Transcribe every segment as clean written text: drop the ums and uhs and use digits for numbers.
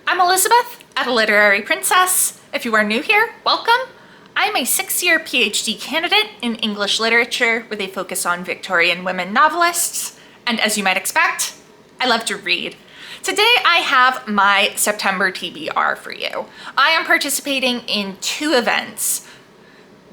I'm Elizabeth at A Literary Princess. If you are new here, welcome. I'm a 6-year PhD candidate in English literature with a focus on Victorian women novelists. And as you might expect, I love to read. Today I have my September TBR for you. I am participating in 2 events.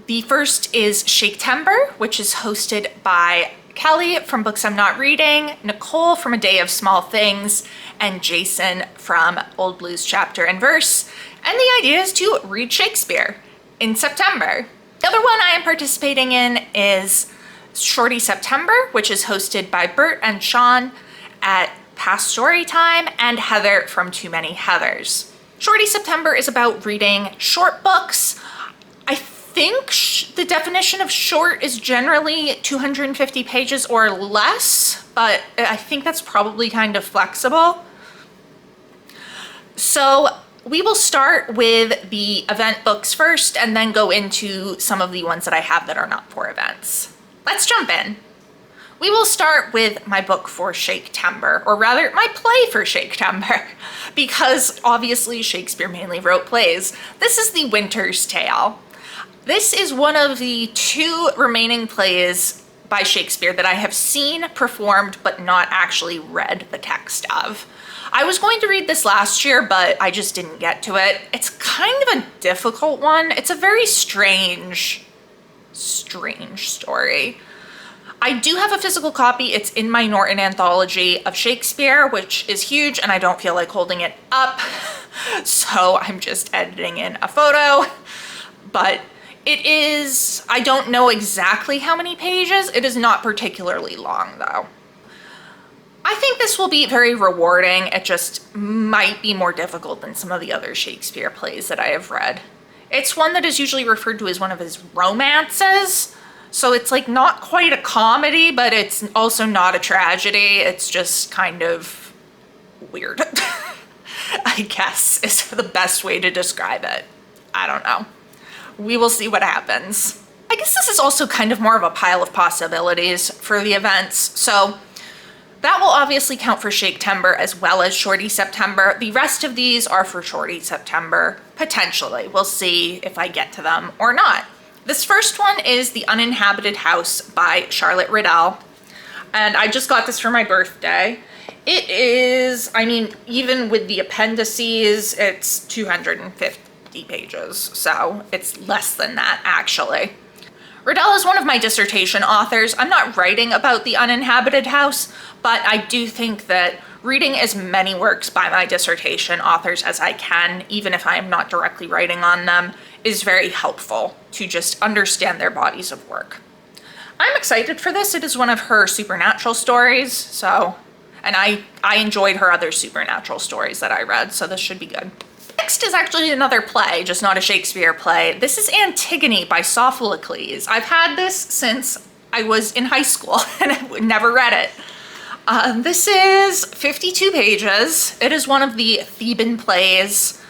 The first is Shaketember, which is hosted by Kelly from Books I'm Not Reading, Nicole from A Day of Small Things, and Jason from Old Blues Chapter and Verse. And the idea is to read Shakespeare in September. The other one I am participating in is Shorty September, which is hosted by Bert and Sean at Past Storytime and Heather from Too Many Heathers. Shorty September is about reading short books. I think the definition of short is generally 250 pages or less, but I think that's probably kind of flexible. So we will start with the event books first and then go into some of the ones that I have that are not for events. Let's jump in. We will start with my book for Shaketember, or rather my play for Shaketember, because obviously Shakespeare mainly wrote plays. This is The Winter's Tale. This is one of the 2 remaining plays by Shakespeare that I have seen performed but not actually read the text of. I was going to read this last year, but I just didn't get to it. It's kind of a difficult one. It's a very strange story. I do have a physical copy. It's in my Norton anthology of Shakespeare, which is huge, and I don't feel like holding it up. So I'm just editing in a photo, but it is, I don't know exactly how many pages. It is not particularly long though. I think this will be very rewarding. It just might be more difficult than some of the other Shakespeare plays that I have read. It's one that is usually referred to as one of his romances. So it's like not quite a comedy, but it's also not a tragedy. It's just kind of weird, I guess is the best way to describe it. I don't know. We will see what happens. I guess this is also kind of more of a pile of possibilities for the events. So that will obviously count for Shaketember as well as Shorty September. The rest of these are for Shorty September, potentially. We'll see if I get to them or not. This first one is The Uninhabited House by Charlotte Riddell. And I just got this for my birthday. It is, I mean, even with the appendices, it's 250 pages, so it's less than that actually. Riddell is one of my dissertation authors. I'm not writing about The Uninhabited House, but I do think that reading as many works by my dissertation authors as I can, even if I am not directly writing on them, is very helpful to just understand their bodies of work. I'm excited for this. It is one of her supernatural stories, so, and I enjoyed her other supernatural stories that I read, so this should be good. Next is actually another play, just not a Shakespeare play. This is Antigone by Sophocles. I've had this since I was in high school and I never read it. This is 52 pages. It is one of the Theban plays.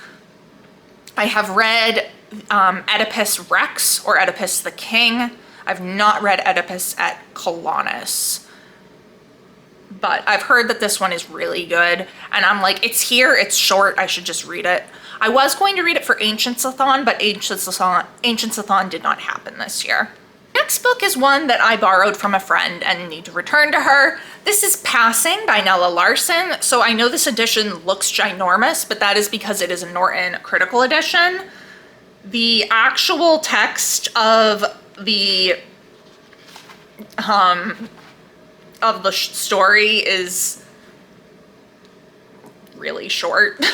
I have read Oedipus Rex or Oedipus the King. I've not read Oedipus at Colonus, but I've heard that this one is really good. And I'm like, it's here, it's short, I should just read it. I was going to read it for Ancients-a-thon, but Ancients-a-thon did not happen this year. Next book is one that I borrowed from a friend and need to return to her. This is Passing by Nella Larson. So I know this edition looks ginormous, but that is because it is a Norton critical edition. The actual text of the story is really short.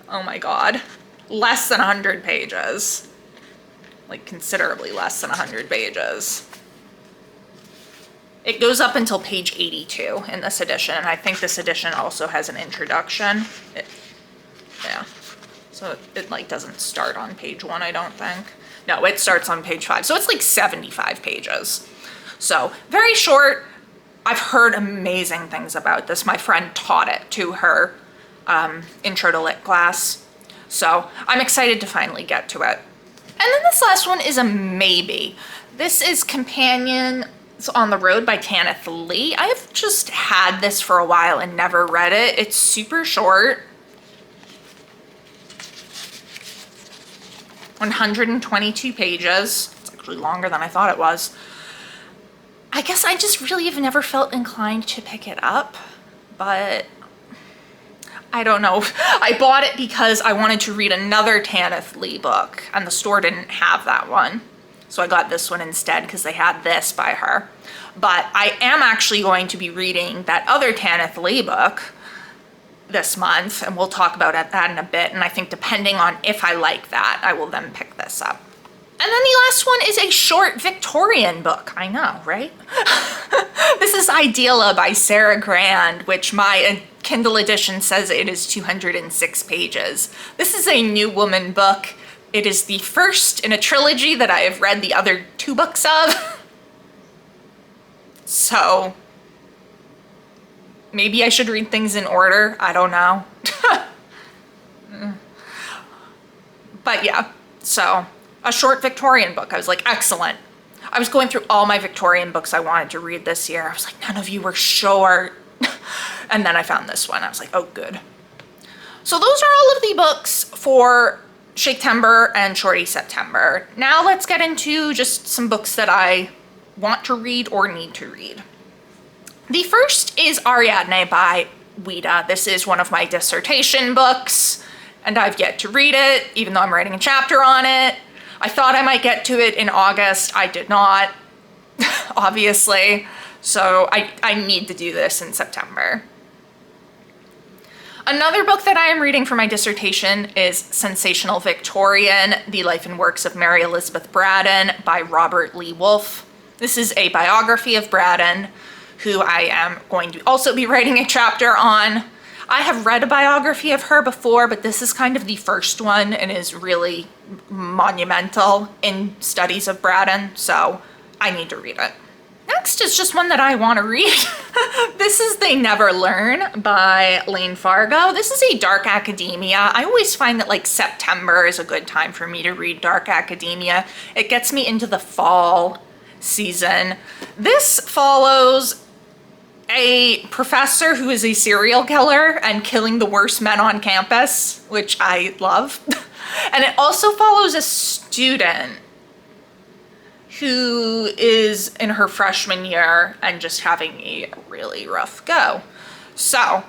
Oh my God, less than 100 pages, like considerably less than 100 pages. It goes up until page 82 in this edition, and I think this edition also has an introduction. Yeah, so it like doesn't start on page 1, I don't think. No, it starts on page 5, so it's like 75 pages. So very short. I've heard amazing things about this. My friend taught it to her intro to lit class. So I'm excited to finally get to it. And then this last one is a maybe. This is Companions on the Road by Tanith Lee. I've just had this for a while and never read it. It's super short. 122 pages. It's actually longer than I thought it was. I guess I just really have never felt inclined to pick it up, but I don't know. I bought it because I wanted to read another Tanith Lee book, and the store didn't have that one. So I got this one instead because they had this by her. But I am actually going to be reading that other Tanith Lee book this month, and we'll talk about that in a bit. And I think depending on if I like that, I will then pick this up. And then the last one is a short Victorian book. I know, right? This is Ideala by Sarah Grand, which my Kindle edition says it is 206 pages. This is a New Woman book. It is the first in a trilogy that I have read the other 2 books of. So maybe I should read things in order. I don't know. But yeah, so a short Victorian book. I was like, excellent. I was going through all my Victorian books I wanted to read this year. I was like, none of you were short. And then I found this one. I was like, oh, good. So those are all of the books for Shaketember and Shorty September. Now let's get into just some books that I want to read or need to read. The first is Ariadne by Ouida. This is one of my dissertation books, and I've yet to read it, even though I'm writing a chapter on it. I thought I might get to it in August. I did not, obviously. So I need to do this in September. Another book that I am reading for my dissertation is Sensational Victorian, The Life and Works of Mary Elizabeth Braddon by Robert Lee Wolfe. This is a biography of Braddon, who I am going to also be writing a chapter on. I have read a biography of her before, but this is kind of the first one and is really monumental in studies of Braddon, so I need to read it. Next is just one that I want to read. This is They Never Learn by Lane Fargo. This is a dark academia. I always find that like September is a good time for me to read dark academia. It gets me into the fall season. This follows a professor who is a serial killer and killing the worst men on campus, which I love. And it also follows a student who is in her freshman year and just having a really rough go. So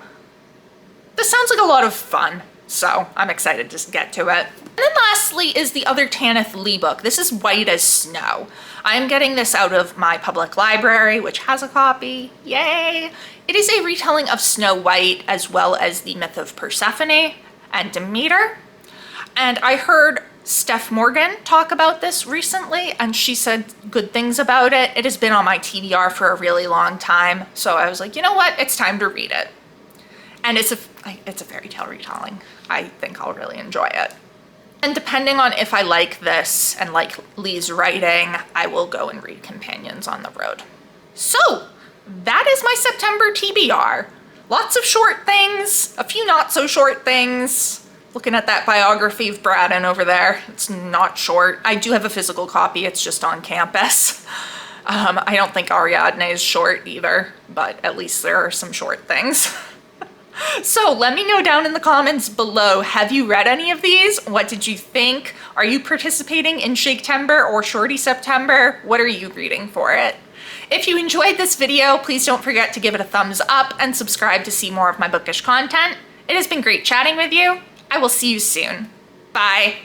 this sounds like a lot of fun, so I'm excited to get to it. And then lastly is the other Tanith Lee book. This is White as Snow. I am getting this out of my public library, which has a copy. Yay! It is a retelling of Snow White as well as the myth of Persephone and Demeter. And I heard Steph Morgan talk about this recently, and she said good things about it. It has been on my TBR for a really long time, so I was like, you know what? It's time to read it. And it's a fairy tale retelling. I think I'll really enjoy it. And depending on if I like this and like Lee's writing, I will go and read Companions on the Road. So that is my September TBR. Lots of short things, a few not so short things. Looking at that biography of Braddon over there, it's not short. I do have a physical copy, it's just on campus. I don't think Ariadne is short either, but at least there are some short things. So let me know down in the comments below, have you read any of these? What did you think? Are you participating in Shaketember or Shorty September? What are you reading for it? If you enjoyed this video, please don't forget to give it a thumbs up and subscribe to see more of my bookish content. It has been great chatting with you. I will see you soon. Bye.